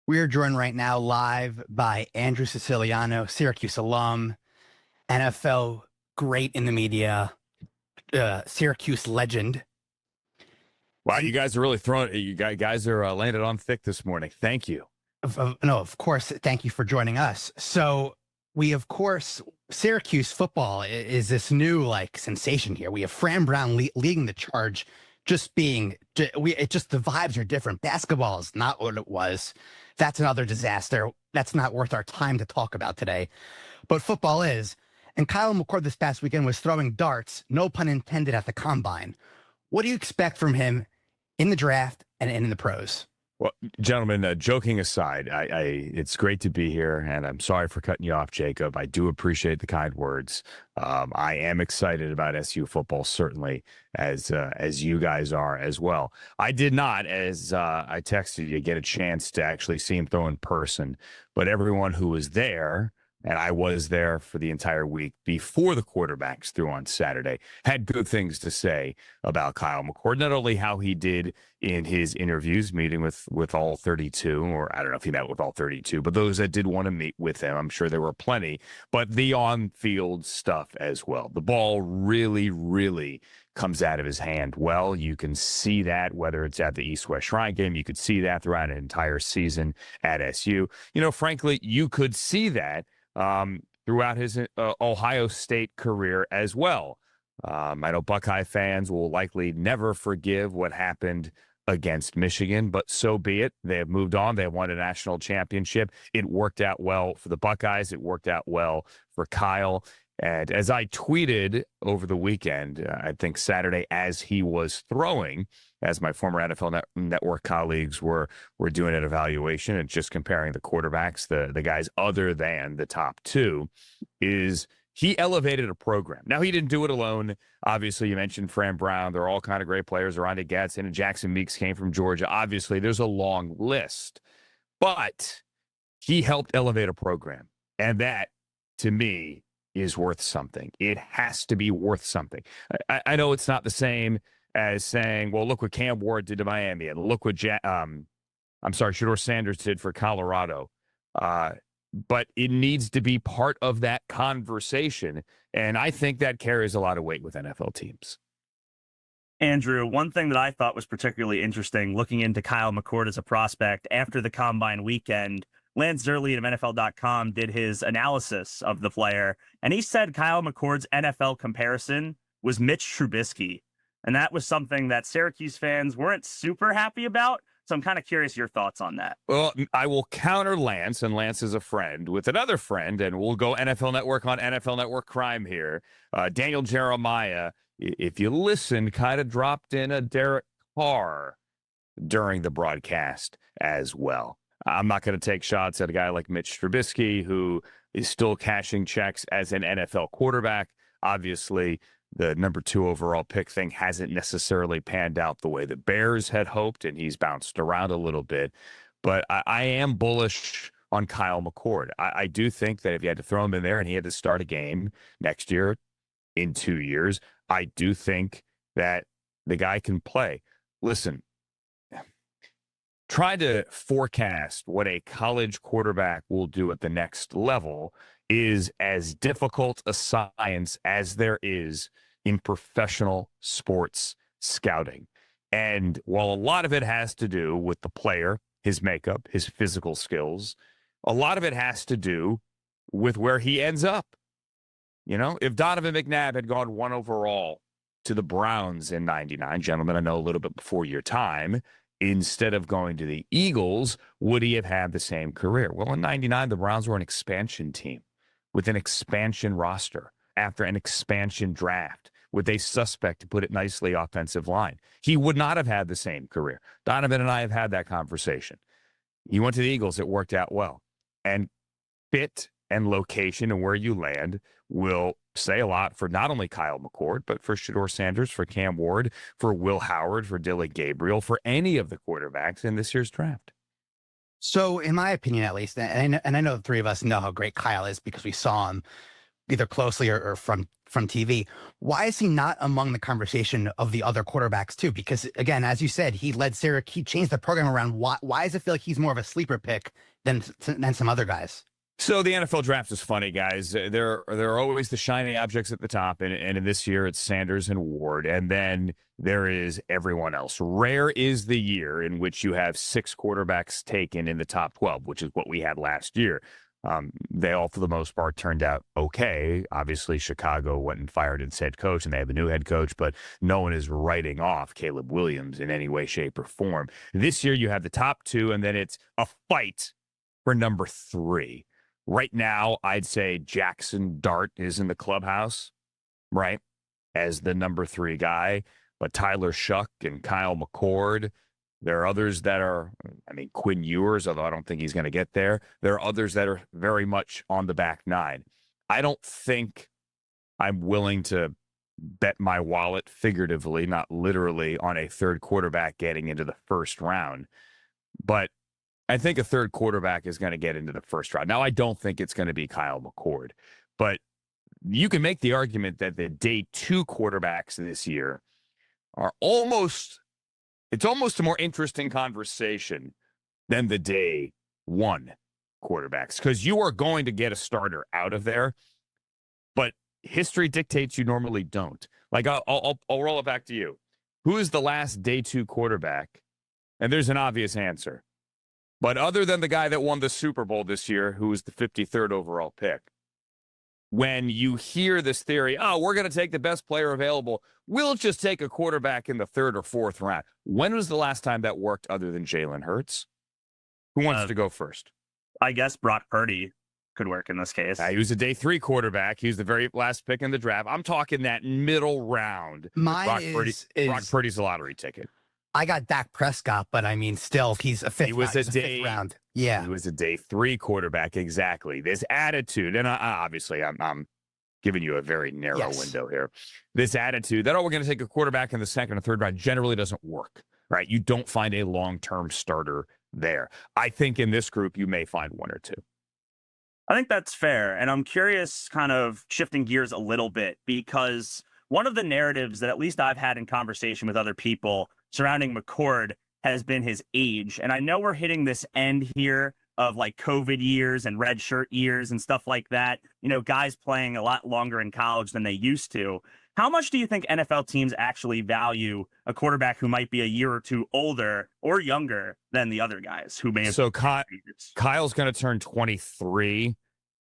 We are joined right now live by Andrew Siciliano, Syracuse alum, NFL great in the media, Syracuse legend. Wow, And you guys are really throwing. You guys are landed on thick this morning. Thank you. no, of course, thank you for joining us. So we, of course, Syracuse football is this new like sensation here. We have Fran Brown leading the charge, just being it just the vibes are different. Basketball is not what it was. That's another disaster. That's not worth our time to talk about today. But football is. And Kyle McCord this past weekend was throwing darts, no pun intended, at the combine. What do you expect from him in the draft and in the pros? Well, gentlemen, joking aside, it's great to be here, and I'm sorry for cutting you off, Jacob. I do appreciate the kind words. I am excited about SU football, certainly, as you guys are as well. I did not, as I texted you, get a chance to actually see him throw in person, but everyone who was there, and I was there for the entire week before the quarterbacks threw on Saturday, had good things to say about Kyle McCord. Not only how he did in his interviews, meeting with all 32, or I don't know if he met with all 32, but those that did want to meet with him, I'm sure there were plenty, but the on-field stuff as well. The ball really, really comes out of his hand well. You can see that whether it's at the East-West Shrine game. You could see that throughout an entire season at SU. You know, frankly, you could see that throughout his Ohio State career as well. I know Buckeye fans will likely never forgive what happened against Michigan, but so be it. They have moved on. They have won a national championship. It worked out well for the Buckeyes. It worked out well for Kyle. And as I tweeted over the weekend, I think Saturday, as he was throwing, as my former NFL Network colleagues were doing an evaluation and just comparing the quarterbacks, the guys other than the top two, is he elevated a program. Now, he didn't do it alone. Obviously, you mentioned Fran Brown. They're all kind of great players. Rondé Gadsden and Jackson Meeks came from Georgia. Obviously, there's a long list. But he helped elevate a program. And that, to me, is worth something. It has to be worth something. I know it's not the same as saying, well, look what Cam Ward did to Miami, and look what Shedeur Sanders did for Colorado. But it needs to be part of that conversation, and I think that carries a lot of weight with NFL teams. Andrew, one thing that I thought was particularly interesting looking into Kyle McCord as a prospect after the combine weekend, Lance Zerline of NFL.com did his analysis of the player, and he said Kyle McCord's NFL comparison was Mitch Trubisky. And that was something that Syracuse fans weren't super happy about. So I'm kind of curious your thoughts on that. Well, I will counter Lance, and Lance is a friend, with another friend, and we'll go NFL Network on NFL Network Crime here. Daniel Jeremiah, if you listen, kind of dropped in a Derek Carr during the broadcast as well. I'm not going to take shots at a guy like Mitch Trubisky, who is still cashing checks as an NFL quarterback. Obviously, the number 2 overall pick thing hasn't necessarily panned out the way the Bears had hoped, and he's bounced around a little bit. But I am bullish on Kyle McCord. I do think that if you had to throw him in there and he had to start a game next year in 2 years, I do think that the guy can play. Listen, try to forecast what a college quarterback will do at the next level is as difficult a science as there is in professional sports scouting. And while a lot of it has to do with the player, his makeup, his physical skills, a lot of it has to do with where he ends up. You know, if Donovan McNabb had gone 1 overall to the Browns in 99, gentlemen, I know a little bit before your time, instead of going to the Eagles, would he have had the same career? Well, in 99, the Browns were an expansion team with an expansion roster after an expansion draft with a suspect, to put it nicely, offensive line. He would not have had the same career. Donovan and I have had that conversation. He went to the Eagles. It worked out well. And fit and location and where you land will say a lot for not only Kyle McCord, but for Shedeur Sanders, for Cam Ward, for Will Howard, for Dylan Gabriel, for any of the quarterbacks in this year's draft. So, in my opinion, at least, and I know the three of us know how great Kyle is because we saw him. either closely or from TV. Why is he not among the conversation of the other quarterbacks too? Because again, as you said, he led Syracuse, he changed the program around. Why does it feel like he's more of a sleeper pick than some other guys? So the NFL draft is funny, guys. There are always the shiny objects at the top, and in this year it's Sanders and Ward, and then there is everyone else. Rare is the year in which you have 6 quarterbacks taken in the top 12, which is what we had last year. They all, for the most part, turned out okay. Obviously, Chicago went and fired its head coach, and they have a new head coach, but no one is writing off Caleb Williams in any way, shape, or form. This year, you have the top 2, and then it's a fight for number 3. Right now, I'd say Jackson Dart is in the clubhouse, right, as the number 3 guy. But Tyler Shuck and Kyle McCord, there are others that are, Quinn Ewers, although I don't think he's going to get there. There are others that are very much on the back 9. I don't think I'm willing to bet my wallet figuratively, not literally, on a third quarterback getting into the first round. But I think a third quarterback is going to get into the first round. Now, I don't think it's going to be Kyle McCord, but you can make the argument that the day 2 quarterbacks this year are almost a more interesting conversation than the day 1 quarterbacks, because you are going to get a starter out of there, but history dictates you normally don't. Like, I'll roll it back to you. Who is the last day 2 quarterback? And there's an obvious answer. But other than the guy that won the Super Bowl this year, who was the 53rd overall pick, when you hear this theory, oh, we're going to take the best player available, we'll just take a quarterback in the 3rd or 4th round. When was the last time that worked other than Jalen Hurts? Who wants to go first? I guess Brock Purdy could work in this case. He was a day 3 quarterback. He was the very last pick in the draft. I'm talking that middle round. Brock Purdy's a lottery ticket. I got Dak Prescott, but still, he's a 5th. He was a day 5th round. Yeah, he was a day 3 quarterback. Exactly. This attitude, and obviously, I'm giving you a very narrow window here. This attitude that we're going to take a quarterback in the 2nd or 3rd round generally doesn't work. Right? You don't find a long-term starter there. I think in this group you may find 1 or 2. I think that's fair, and I'm curious, kind of shifting gears a little bit, because one of the narratives that at least I've had in conversation with other people surrounding McCord has been his age. And I know we're hitting this end here of like COVID years and red shirt years and stuff like that. Guys playing a lot longer in college than they used to. How much do you think NFL teams actually value a quarterback who might be a year or 2 older or younger than the other guys who may have? So Kyle's going to turn 23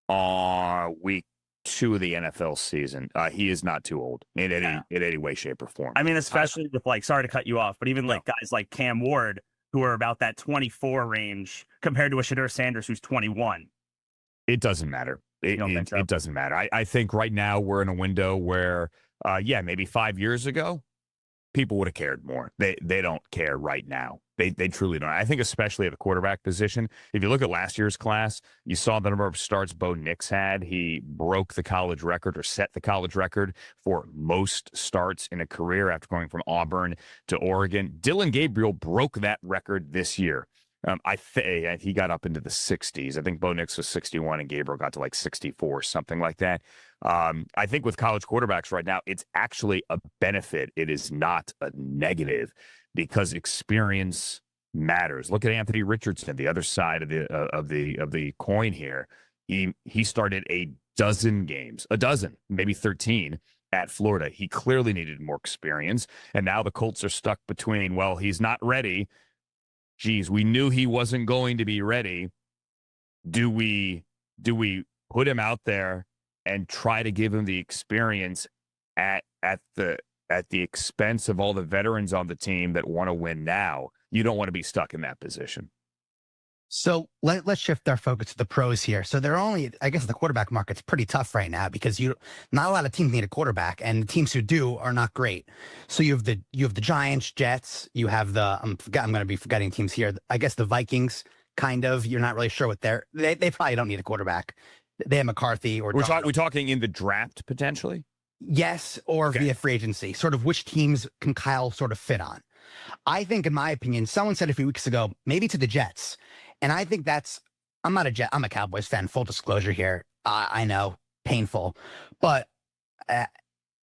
on week 2 of the NFL season. He is not too old in any way, shape, or form. Especially with sorry to cut you off, but even guys like Cam Ward, who are about that 24 range compared to a Shedeur Sanders who's 21. It doesn't matter. It doesn't matter. I think right now we're in a window where, maybe 5 years ago, people would have cared more. They don't care right now. They truly don't. I think especially at the quarterback position, if you look at last year's class, you saw the number of starts Bo Nix had. He broke the college record, or set the college record for most starts in a career after going from Auburn to Oregon. Dylan Gabriel broke that record this year. He got up into the 60s. I think Bo Nix was 61 and Gabriel got to like 64, something like that. I think with college quarterbacks right now, it's actually a benefit. It is not a negative, because experience matters. Look at Anthony Richardson, the other side of the coin here. He started a dozen games, maybe 13 at Florida. He clearly needed more experience, and now the Colts are stuck between, well, he's not ready. Geez, we knew he wasn't going to be ready. Do we put him out there and try to give him the experience at the expense of all the veterans on the team that want to win now? You don't want to be stuck in that position. So let's shift our focus to the pros here. So I guess the quarterback market's pretty tough right now, because not a lot of teams need a quarterback, and the teams who do are not great. So you have the Giants, Jets, you have I'm going to be forgetting teams here. I guess the Vikings, kind of. You're not really sure what they probably don't need a quarterback. They have McCarthy or we're talking in the draft potentially. Yes, or via free agency. Sort of which teams can Kyle sort of fit on? I think, in my opinion, someone said a few weeks ago, maybe to the Jets. And I think I'm a Cowboys fan, full disclosure here. I know painful. But uh,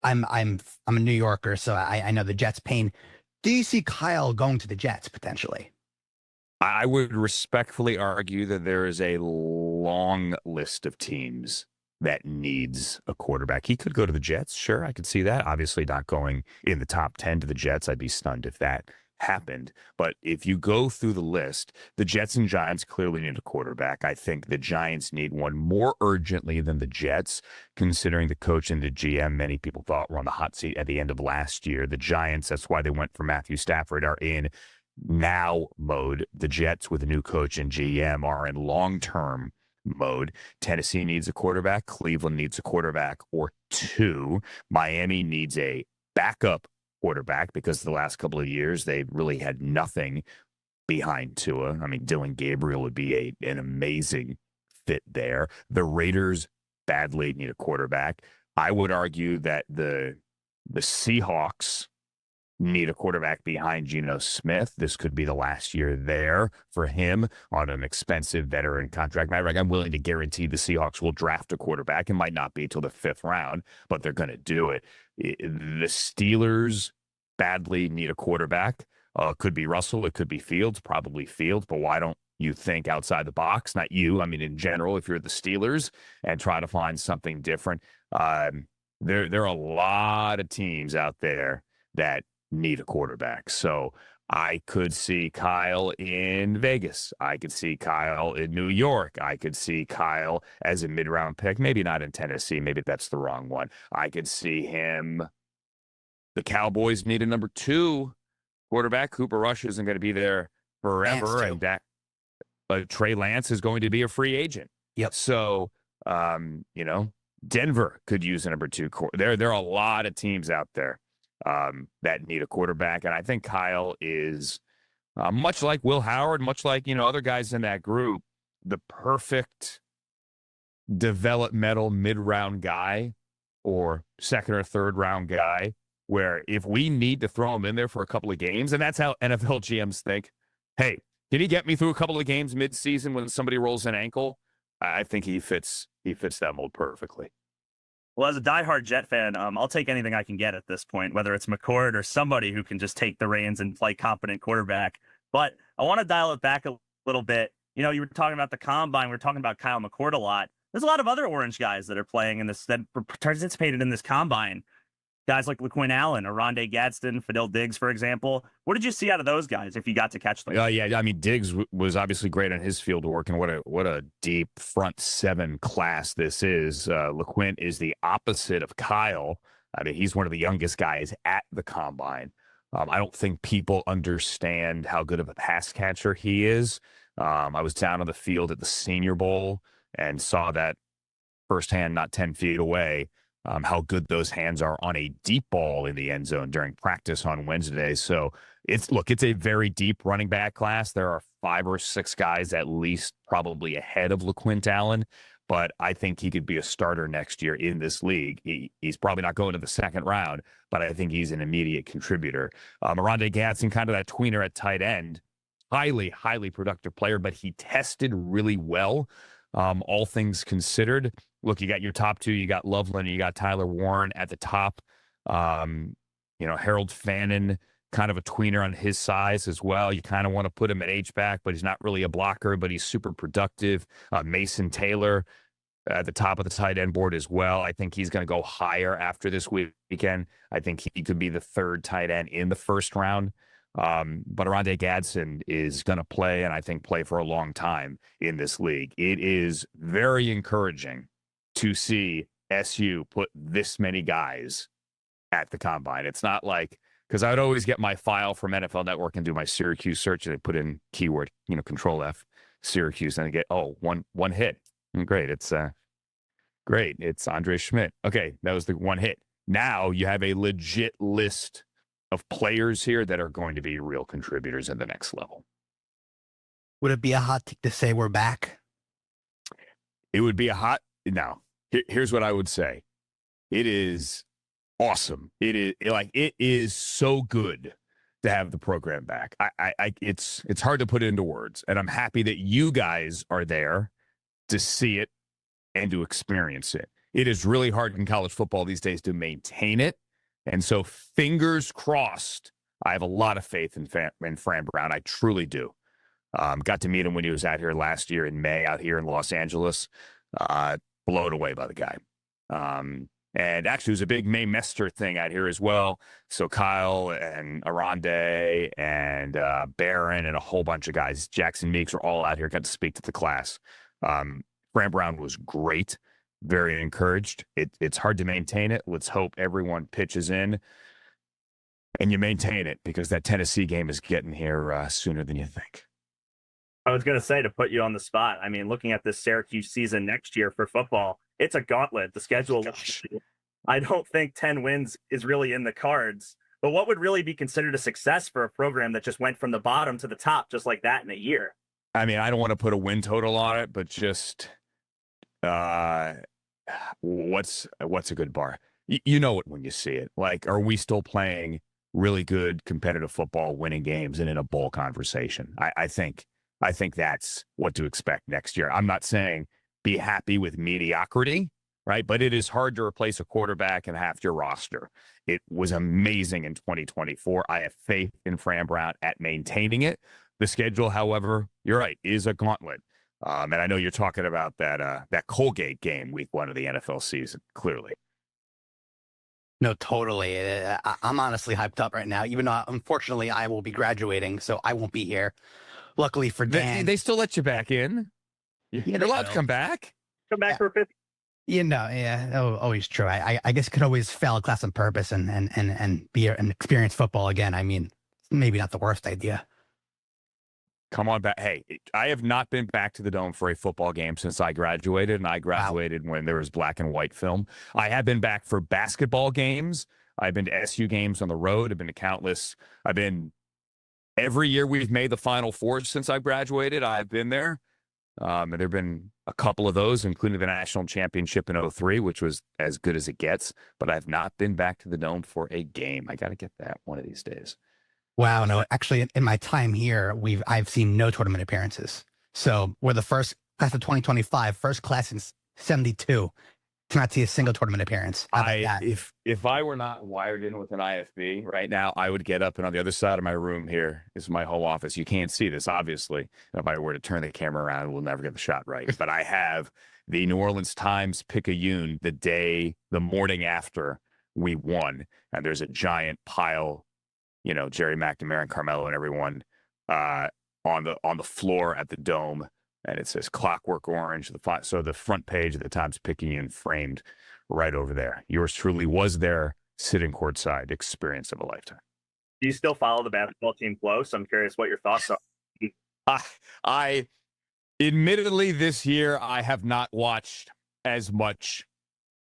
I'm a New Yorker, so I know the Jets' pain. Do you see Kyle going to the Jets potentially? I would respectfully argue that there is a long list of teams that needs a quarterback. He could go to the Jets. Sure, I could see that. Obviously, not going in the top 10 to the Jets. I'd be stunned if that happened. But if you go through the list, the Jets and Giants clearly need a quarterback. I think the Giants need one more urgently than the Jets, considering the coach and the GM many people thought were on the hot seat at the end of last year. The Giants, that's why they went for Matthew Stafford, are in now mode. The Jets, with a new coach and GM, are in long-term mode. Tennessee needs a quarterback. Cleveland needs a quarterback or two. Miami needs a backup quarterback because the last couple of years they really had nothing behind Tua. I mean, Dylan Gabriel would be an amazing fit there. The Raiders badly need a quarterback. I would argue that the Seahawks need a quarterback behind Geno Smith. This could be the last year there for him on an expensive veteran contract. I'm willing to guarantee the Seahawks will draft a quarterback. It might not be till the 5th round, but they're going to do it. The Steelers badly need a quarterback. Could be Russell. It could be Fields, probably Fields, but why don't you think outside the box? Not you. I mean, in general, if you're the Steelers, and try to find something different. There are a lot of teams out there that need a quarterback. So I could see Kyle in Vegas. I could see Kyle in New York. I could see Kyle as a mid-round pick. Maybe not in Tennessee. Maybe that's the wrong one. I could see him. The Cowboys need a number 2 quarterback. Cooper Rush isn't going to be there forever. And that Trey Lance is going to be a free agent. Yep. So, Denver could use a number 2. There are a lot of teams out there that need a quarterback. And I think Kyle is much like Will Howard, much like, other guys in that group, the perfect developmental mid-round guy or second or third round guy, where if we need to throw him in there for a couple of games, and that's how NFL GMs think, hey, can you get me through a couple of games mid-season when somebody rolls an ankle? I think he fits that mold perfectly. Well, as a diehard Jet fan, I'll take anything I can get at this point, whether it's McCord or somebody who can just take the reins and play competent quarterback. But I want to dial it back a little bit. You were talking about the combine. We were talking about Kyle McCord a lot. There's a lot of other Orange guys that are playing in this, that participated in this combine. Guys like LaQuinn Allen, Rondé Gadsden, Fidel Diggs, for example. What did you see out of those guys if you got to catch them? Yeah. I mean, Diggs was obviously great on his field work, and what a deep front 7 class this is. LaQuinn is the opposite of Kyle. I mean, he's one of the youngest guys at the combine. I don't think people understand how good of a pass catcher he is. I was down on the field at the Senior Bowl and saw that firsthand, not 10 feet away. How good those hands are on a deep ball in the end zone during practice on Wednesday. So it's a very deep running back class. There are 5 or 6 guys at least probably ahead of LaQuinn Allen, but I think he could be a starter next year in this league. He's probably not going to the 2nd round, but I think he's an immediate contributor. Rondé Gadsden, kind of that tweener at tight end, highly, highly productive player, but he tested really well. All things considered. Look, you got your top 2. You got Loveland, and you got Tyler Warren at the top. Harold Fannin, kind of a tweener on his size as well. You kind of want to put him at H-back, but he's not really a blocker, but he's super productive. Mason Taylor at the top of the tight end board as well. I think he's going to go higher after this weekend. I think he could be the 3rd tight end in the 1st round. But Rondé Gadsden is going to play, and I think play for a long time in this league. It is very encouraging to see SU put this many guys at the combine. It's not like, because I would always get my file from NFL Network and do my Syracuse search, and I put in keyword, Control F, Syracuse, and I get, one hit. Great. It's great. It's Andre Schmidt. Okay, that was the one hit. Now you have a legit list of players here that are going to be real contributors at the next level. Would it be a hot take to say we're back? It would be here's what I would say. It is awesome. It is so good to have the program back. It's hard to put into words, and I'm happy that you guys are there to see it and to experience it. it is really hard in college football these days to maintain it. And so fingers crossed, I have a lot of faith in Fran Brown. I truly do. Got to meet him when he was out here last year in May out here in Los Angeles. Blown away by the guy. And actually, it was a big May Mester thing out here as well. So Kyle and Aronde and Barron and a whole bunch of guys, Jackson Meeks, were all out here, got to speak to the class. Fran Brown was great, very encouraged. It's hard to maintain it. Let's hope everyone pitches in and you maintain it, because that Tennessee game is getting here sooner than you think. I was going to say, to put you on the spot, I mean, looking at this Syracuse season next year for football, it's a gauntlet. The schedule, I don't think 10 wins is really in the cards. But what would really be considered a success for a program that just went from the bottom to the top just like that in a year? I mean, I don't want to put a win total on it, but just what's a good bar? You know it when you see it. Like, are we still playing really good competitive football, winning games, and in a bowl conversation? I think that's what to expect next year. I'm not saying be happy with mediocrity, right? But it is hard to replace a quarterback and half your roster. It was amazing in 2024. I have faith in Fran Brown at maintaining it. The schedule, however, you're right, is a gauntlet. And I know you're talking about that Colgate game, week 1 of the NFL season, clearly. No, totally. I'm honestly hyped up right now, even though, unfortunately, I will be graduating, so I won't be here. Luckily for Dan. They still let you back in? You're allowed to come back? Come back for a fifth. Always true. I guess could always fail a class on purpose and be an experienced football again. I mean, maybe not the worst idea. Come on back. Hey, I have not been back to the Dome for a football game since I graduated, and I graduated when there was black and white film. I have been back for basketball games. I've been to SU games on the road. I've been to countless. Every year we've made the Final Four since I graduated, I've been there. And there have been a couple of those, including the national championship in 2003, which was as good as it gets. But I've not been back to the Dome for a game. I got to get that one of these days. Wow. No, actually, in my time here, I've seen no tournament appearances. So we're the first class of 2025, first class in 72 to not see a single tournament appearance. If I were not wired in with an IFB right now, I would get up, and on the other side of my room here is my home office. You can't see this, obviously. If I were to turn the camera around, we'll never get the shot right. But I have the New Orleans Times Picayune the morning after we won, and there's a giant pile, Jerry McNamara and Carmelo and everyone on the floor at the Dome. And it says Clockwork Orange. So the front page of the Times Picayune framed right over there. Yours truly was there, sitting courtside, experience of a lifetime. Do you still follow the basketball team close? I'm curious what your thoughts are. I admittedly this year I have not watched as much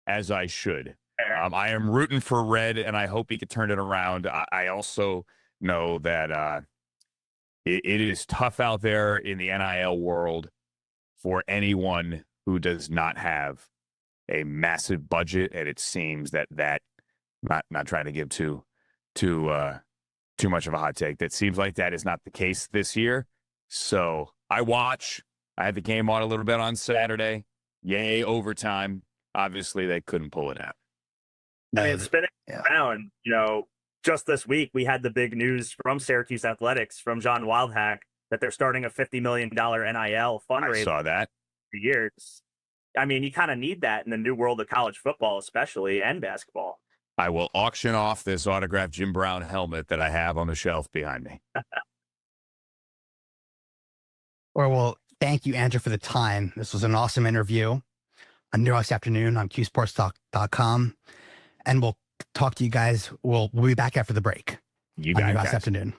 as I should. I am rooting for Red, and I hope he could turn it around. I also know that it is tough out there in the NIL world for anyone who does not have a massive budget, and it seems that not trying to give too much of a hot take, that seems like that is not the case this year. So I had the game on a little bit on Saturday. Yay, overtime. Obviously, they couldn't pull it out. I mean, spinning around, just this week, we had the big news from Syracuse Athletics, from John Wildhack, that they're starting a $50 million NIL fundraiser. I saw that. For years. I mean, you kind of need that in the new world of college football, especially, and basketball. I will auction off this autographed Jim Brown helmet that I have on the shelf behind me. Well, thank you, Andrew, for the time. This was an awesome interview on New York's Afternoon on QSportsTalk.com. And we'll talk to you guys. We'll be back after the break. You got it, guys. Afternoon.